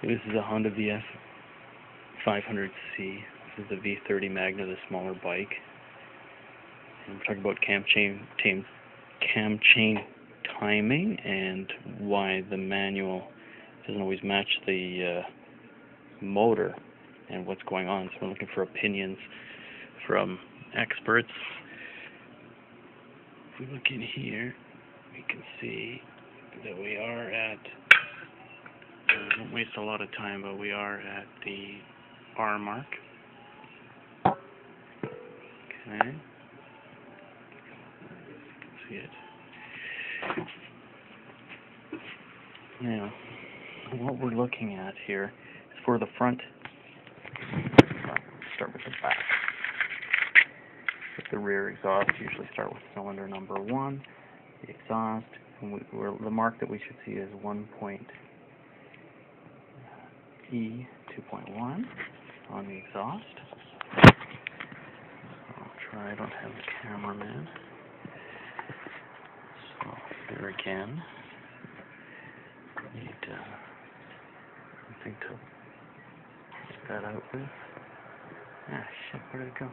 This is a Honda VF 500C. This is the V30 Magna, the smaller bike. And we're talking about cam chain timing and why the manual doesn't always match the motor and what's going on. So we're looking for opinions from experts. If we look in here, we can see that we are at, don't waste a lot of time, but we are at the R mark. Okay. You can see it. Now, what we're looking at here is for the front. Start with the back. With the rear exhaust, usually start with cylinder number 1, the exhaust, and the mark that we should see is 1.E 2.1 on the exhaust. I'll try, I don't have the cameraman. So here again, need something to get that out with. Ah, shit, where did it go?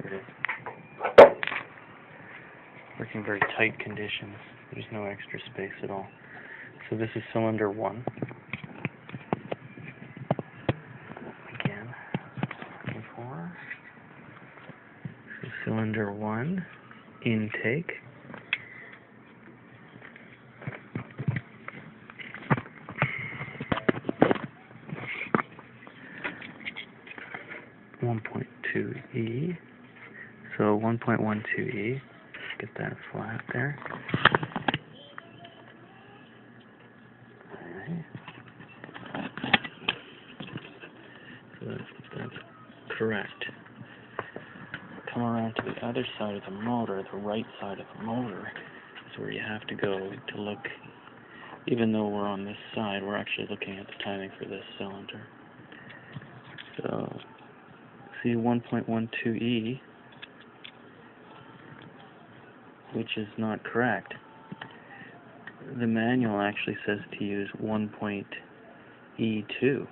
Here it is. Working very tight conditions. There's no extra space at all. So this is cylinder 1. Again, looking for cylinder 1 intake. (1.2E). So 1.12E. Get that flat there. Alright. So that's correct. Come around to the other side of the motor, the right side of the motor, is where you have to go to look. Even though we're on this side, we're actually looking at the timing for this cylinder. So, see 1.12E, which is not correct. The manual actually says to use 1.E2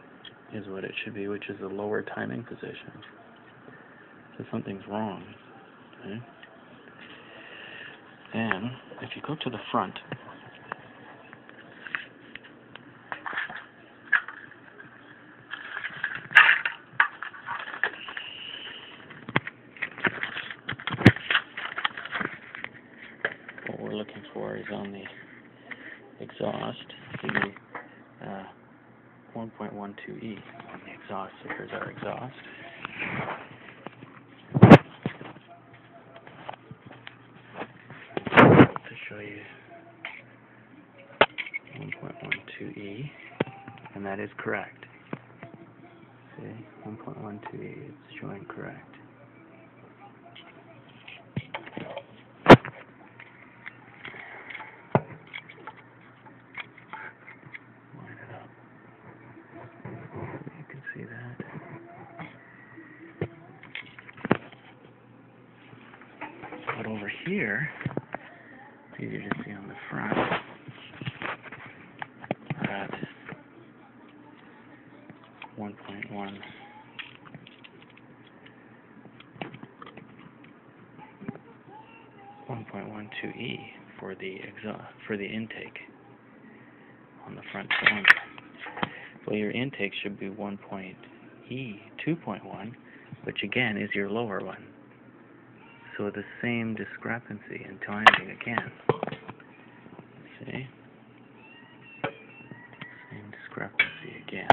is what it should be, which is the lower timing position. So something's wrong. Okay? And if you go to the front, what we're looking for is on the exhaust, the 1.12E on the exhaust. So here's our exhaust. To show you 1.12E, and that is correct. See, 1.12E, it's showing correct. Line it up. You can see that. But over here, it's easier to see on the front. We're at 1.1. 1.12E for the exhaust, for the intake on the front cylinder. Well, your intake should be 1.E 2.1, which again is your lower one. So the same discrepancy in timing again. See? Same discrepancy again.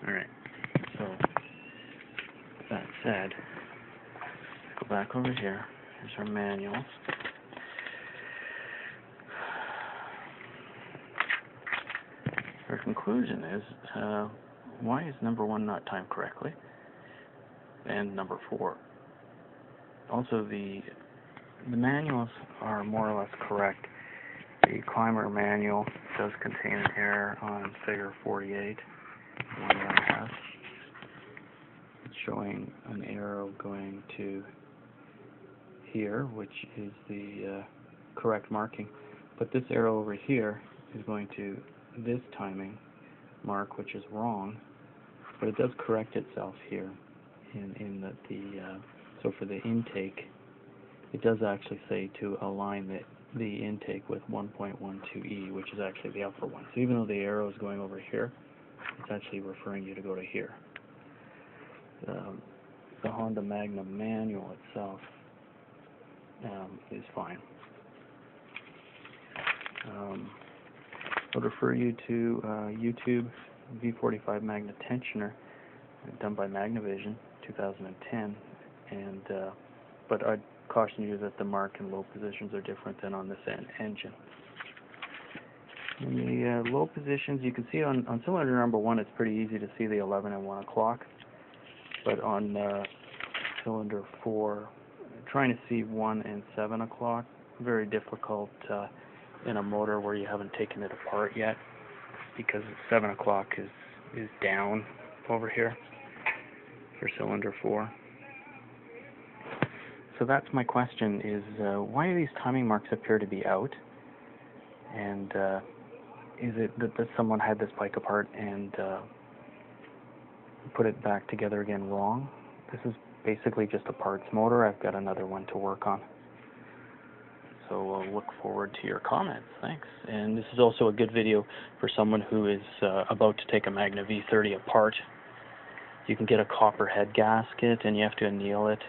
Alright, so that said, go back over here. Here's our manual. Our conclusion is, why is number 1 not timed correctly? And number 4. Also, the manuals are more or less correct. The climber manual does contain an error on figure 48. One and a half. showing an arrow going to here, which is the correct marking. But this arrow over here is going to this timing mark, which is wrong. But it does correct itself here in that so for the intake, it does actually say to align the intake with 1.12E, which is actually the upper one. So even though the arrow is going over here, it's actually referring you to go to here. The Honda Magna manual itself is fine. I'll refer you to YouTube V30 Magna tensioner, done by Magnavision, 2010, but I'd caution you that the mark and low positions are different than on this engine. In the low positions, you can see on cylinder number 1, it's pretty easy to see the 11 and 1 o'clock, but on cylinder 4, trying to see 1 and 7 o'clock, very difficult in a motor where you haven't taken it apart yet, because 7 o'clock is down over here for cylinder 4. So that's my question, is why do these timing marks appear to be out? And is it that someone had this bike apart and put it back together again wrong? This is basically just a parts motor. I've got another one to work on. So I'll look forward to your comments. Thanks. And this is also a good video for someone who is about to take a Magna V30 apart. You can get a copper head gasket and you have to anneal it.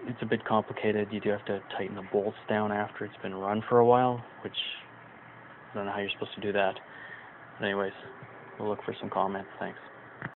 It's a bit complicated. You do have to tighten the bolts down after it's been run for a while, which I don't know how you're supposed to do that. But anyways, we'll look for some comments. Thanks.